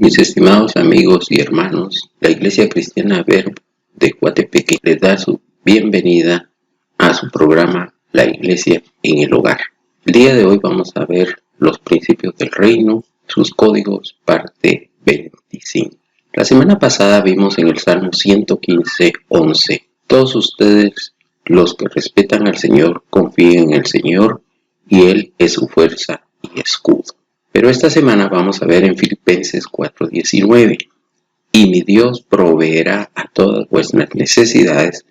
Mis estimados amigos y hermanos, la Iglesia Cristiana Verbo de Coatepeque les da su bienvenida a su programa La Iglesia en el Hogar. El día de hoy vamos a ver los principios del reino, sus códigos, parte 25. La semana pasada vimos en el Salmo 115:11. Todos ustedes, los que respetan al Señor, confíen en el Señor y Él es su fuerza y escudo. Pero esta semana vamos a ver en Filipenses 4:19. Y mi Dios proveerá a todas vuestras necesidades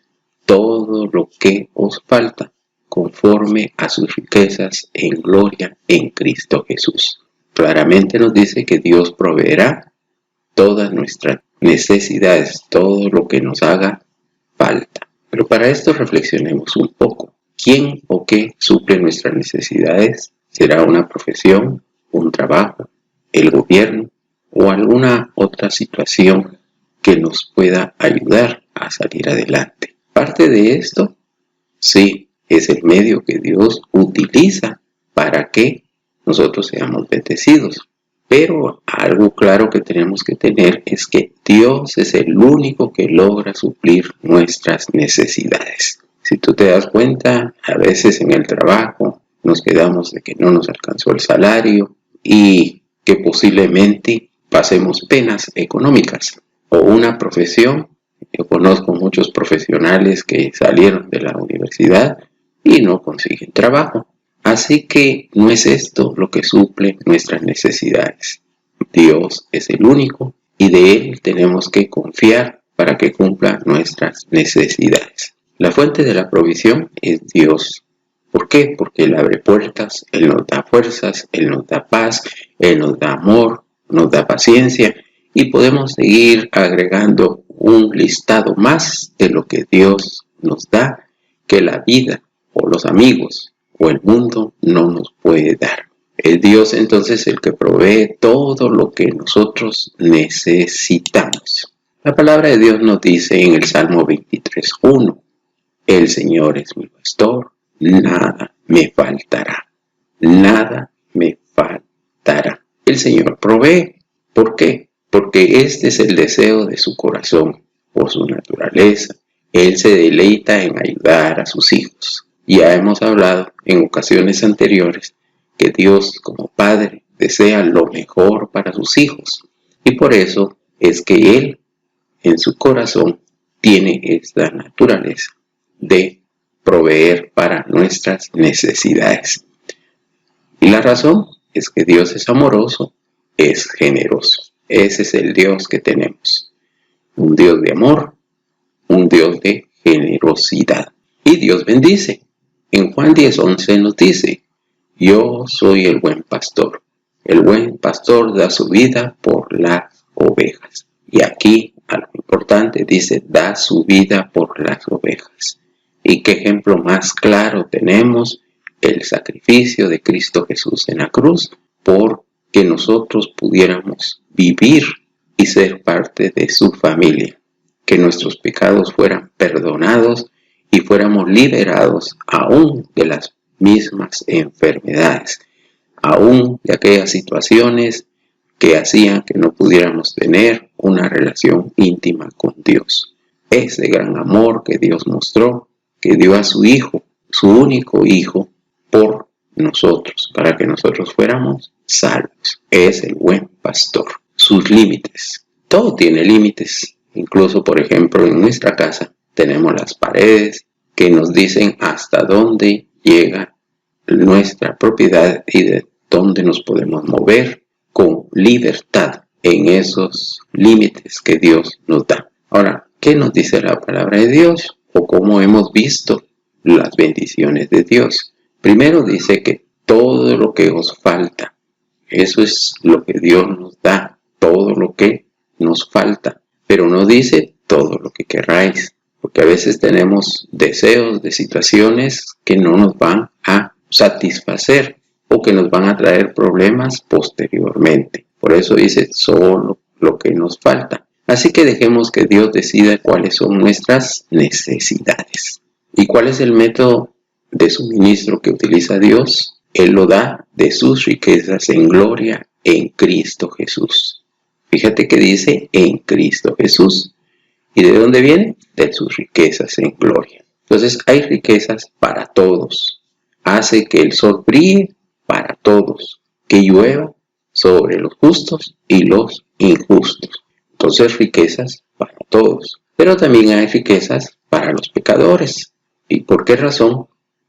todo lo que os falta, conforme a sus riquezas en gloria en Cristo Jesús. Claramente nos dice que Dios proveerá todas nuestras necesidades, todo lo que nos haga falta. Pero para esto reflexionemos un poco. ¿Quién o qué suple nuestras necesidades? ¿Será una profesión, un trabajo, el gobierno o alguna otra situación que nos pueda ayudar a salir adelante? Parte de esto, sí, es el medio que Dios utiliza para que nosotros seamos bendecidos. Pero algo claro que tenemos que tener es que Dios es el único que logra suplir nuestras necesidades. Si tú te das cuenta, a veces en el trabajo nos quedamos de que no nos alcanzó el salario y que posiblemente pasemos penas económicas. O una profesión, yo conozco muchos profesionales que salieron de la universidad y no consiguen trabajo. Así que no es esto lo que suple nuestras necesidades. Dios es el único y de Él tenemos que confiar para que cumpla nuestras necesidades. La fuente de la provisión es Dios. ¿Por qué? Porque Él abre puertas, Él nos da fuerzas, Él nos da paz, Él nos da amor, nos da paciencia y podemos seguir agregando un listado más de lo que Dios nos da que la vida o los amigos o el mundo no nos puede dar. Es Dios entonces el que provee todo lo que nosotros necesitamos. La palabra de Dios nos dice en el Salmo 23:1, el Señor es mi pastor, nada me faltará, nada me faltará. El Señor provee. ¿Por qué? Porque este es el deseo de su corazón, por su naturaleza. Él se deleita en ayudar a sus hijos. Ya hemos hablado en ocasiones anteriores que Dios como Padre desea lo mejor para sus hijos. Y por eso es que Él en su corazón tiene esta naturaleza de proveer para nuestras necesidades. Y la razón es que Dios es amoroso, es generoso. Ese es el Dios que tenemos. Un Dios de amor, un Dios de generosidad. Y Dios bendice. En Juan 10:11 nos dice, yo soy el buen pastor. El buen pastor da su vida por las ovejas. Y aquí, algo importante, dice, da su vida por las ovejas. ¿Y qué ejemplo más claro tenemos? El sacrificio de Cristo Jesús en la cruz por que nosotros pudiéramos vivir y ser parte de su familia. Que nuestros pecados fueran perdonados y fuéramos liberados aún de las mismas enfermedades, aún de aquellas situaciones que hacían que no pudiéramos tener una relación íntima con Dios. Ese gran amor que Dios mostró, que dio a su Hijo, su único Hijo, por nosotros, para que nosotros fuéramos salvos. Es el buen pastor. Sus límites. Todo tiene límites. Incluso, por ejemplo, en nuestra casa tenemos las paredes que nos dicen hasta dónde llega nuestra propiedad y de dónde nos podemos mover con libertad en esos límites que Dios nos da. Ahora, ¿qué nos dice la palabra de Dios? ¿O cómo hemos visto las bendiciones de Dios? Primero dice que todo lo que os falta, eso es lo que Dios nos da, todo lo que nos falta. Pero no dice todo lo que queráis, porque a veces tenemos deseos de situaciones que no nos van a satisfacer o que nos van a traer problemas posteriormente. Por eso dice solo lo que nos falta. Así que dejemos que Dios decida cuáles son nuestras necesidades. ¿Y cuál es el método de suministro que utiliza Dios? Él lo da de sus riquezas en gloria en Cristo Jesús. Fíjate que dice en Cristo Jesús. ¿Y de dónde viene? De sus riquezas en gloria. Entonces hay riquezas para todos. Hace que el sol brille para todos, que llueva sobre los justos y los injustos. Entonces riquezas para todos. Pero también hay riquezas para los pecadores. ¿Y por qué razón?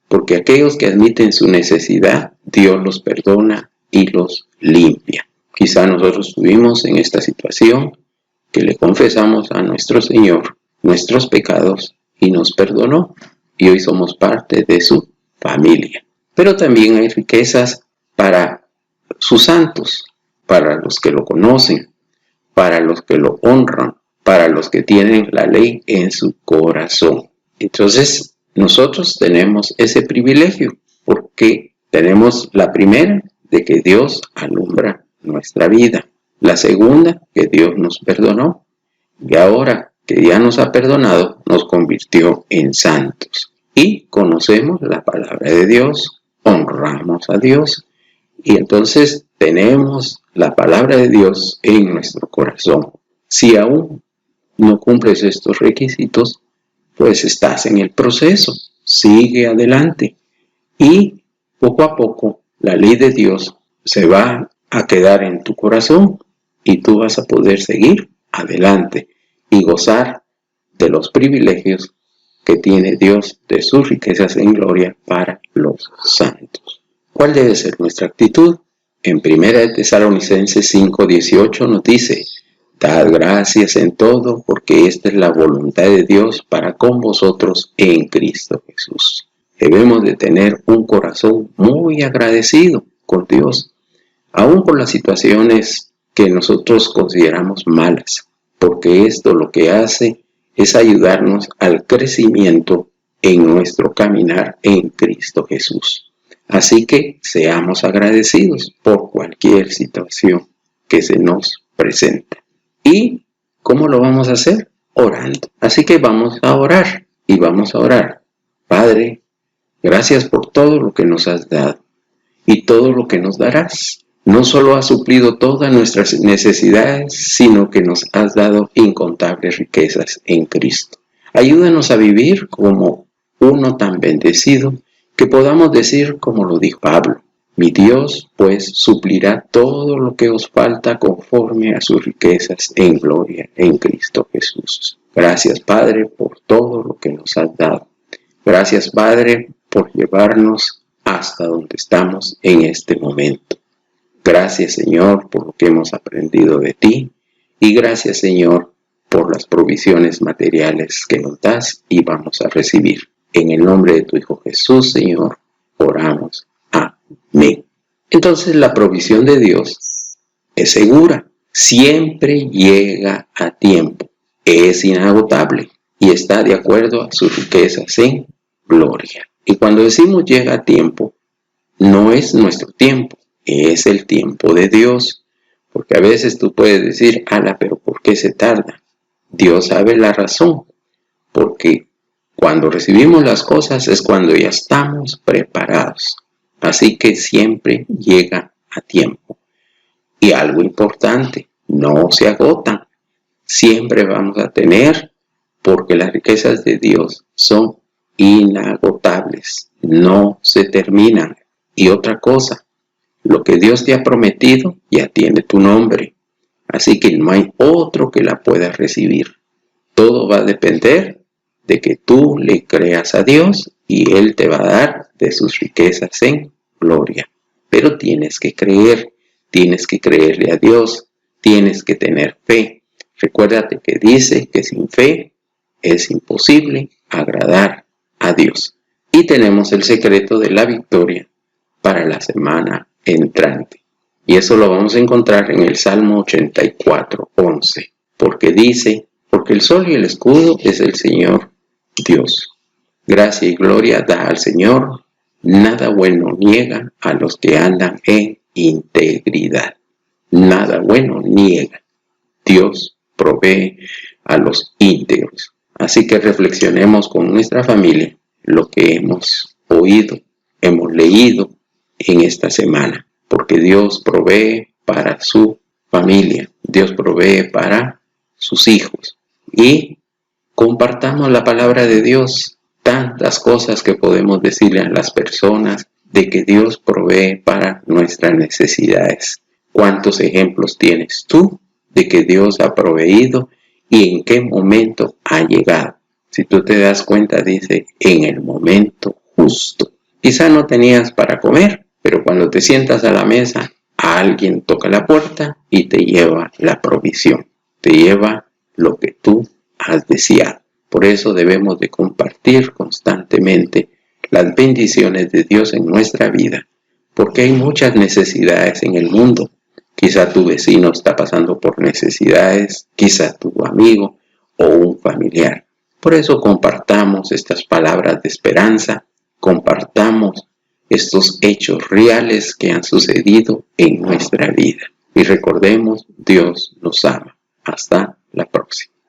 Porque aquellos que admiten su necesidad, Dios los perdona y los limpia. Quizá nosotros estuvimos en esta situación, que le confesamos a nuestro Señor nuestros pecados y nos perdonó, y hoy somos parte de su familia. Pero también hay riquezas para sus santos, para los que lo conocen, para los que lo honran, para los que tienen la ley en su corazón. Entonces, nosotros tenemos ese privilegio, porque tenemos la primera, de que Dios alumbra nuestra vida. La segunda, que Dios nos perdonó. Y ahora que ya nos ha perdonado, nos convirtió en santos. Y conocemos la palabra de Dios, honramos a Dios. Y entonces tenemos la palabra de Dios en nuestro corazón. Si aún no cumples estos requisitos, pues estás en el proceso. Sigue adelante. Y poco a poco la ley de Dios se va a quedar en tu corazón y tú vas a poder seguir adelante y gozar de los privilegios que tiene Dios de sus riquezas en gloria para los santos. ¿Cuál debe ser nuestra actitud? En 1 Tesalonicenses 5:18 nos dice: dad gracias en todo, porque esta es la voluntad de Dios para con vosotros en Cristo Jesús. Debemos de tener un corazón muy agradecido con Dios, aun por las situaciones que nosotros consideramos malas, porque esto lo que hace es ayudarnos al crecimiento en nuestro caminar en Cristo Jesús. Así que seamos agradecidos por cualquier situación que se nos presenta. ¿Y cómo lo vamos a hacer? Orando. Así que vamos a orar y vamos a orar. Padre, gracias por todo lo que nos has dado y todo lo que nos darás. No solo has suplido todas nuestras necesidades, sino que nos has dado incontables riquezas en Cristo. Ayúdanos a vivir como uno tan bendecido que podamos decir como lo dijo Pablo: mi Dios pues suplirá todo lo que os falta conforme a sus riquezas en gloria en Cristo Jesús. Gracias, Padre, por todo lo que nos has dado. Gracias, Padre, por llevarnos hasta donde estamos en este momento. Gracias, Señor, por lo que hemos aprendido de ti. Y gracias, Señor, por las provisiones materiales que nos das y vamos a recibir. En el nombre de tu Hijo Jesús, Señor, oramos. Amén. Entonces la provisión de Dios es segura, siempre llega a tiempo, es inagotable y está de acuerdo a sus riquezas en gloria. Y cuando decimos llega a tiempo, no es nuestro tiempo, es el tiempo de Dios. Porque a veces tú puedes decir: ala, pero ¿por qué se tarda? Dios sabe la razón, porque cuando recibimos las cosas es cuando ya estamos preparados. Así que siempre llega a tiempo. Y algo importante, no se agotan. Siempre vamos a tener, porque las riquezas de Dios son inagotables, no se terminan. Y otra cosa, lo que Dios te ha prometido ya tiene tu nombre. Así que no hay otro que la pueda recibir. Todo va a depender de que tú le creas a Dios y Él te va a dar de sus riquezas en gloria. Pero tienes que creerle a Dios, tienes que tener fe. Recuérdate que dice que sin fe es imposible agradar a Dios. Y tenemos el secreto de la victoria para la semana entrante. Y eso lo vamos a encontrar en el Salmo 84:11. Porque dice: porque el sol y el escudo es el Señor Dios. Gracia y gloria da al Señor, nada bueno niega a los que andan en integridad. Nada bueno niega. Dios provee a los íntegros. Así que reflexionemos con nuestra familia lo que hemos oído, hemos leído en esta semana, porque Dios provee para su familia, Dios provee para sus hijos. Y compartamos la palabra de Dios, tantas cosas que podemos decirle a las personas de que Dios provee para nuestras necesidades. ¿Cuántos ejemplos tienes tú de que Dios ha proveído y en qué momento ha llegado? Si tú te das cuenta, dice, en el momento justo. Quizá no tenías para comer, pero cuando te sientas a la mesa, alguien toca la puerta y te lleva la provisión, te lleva lo que tú has deseado. Por eso debemos de compartir constantemente las bendiciones de Dios en nuestra vida, porque hay muchas necesidades en el mundo. Quizá tu vecino está pasando por necesidades, quizá tu amigo o un familiar. Por eso compartamos estas palabras de esperanza, compartamos estos hechos reales que han sucedido en nuestra vida. Y recordemos, Dios nos ama. Hasta la próxima.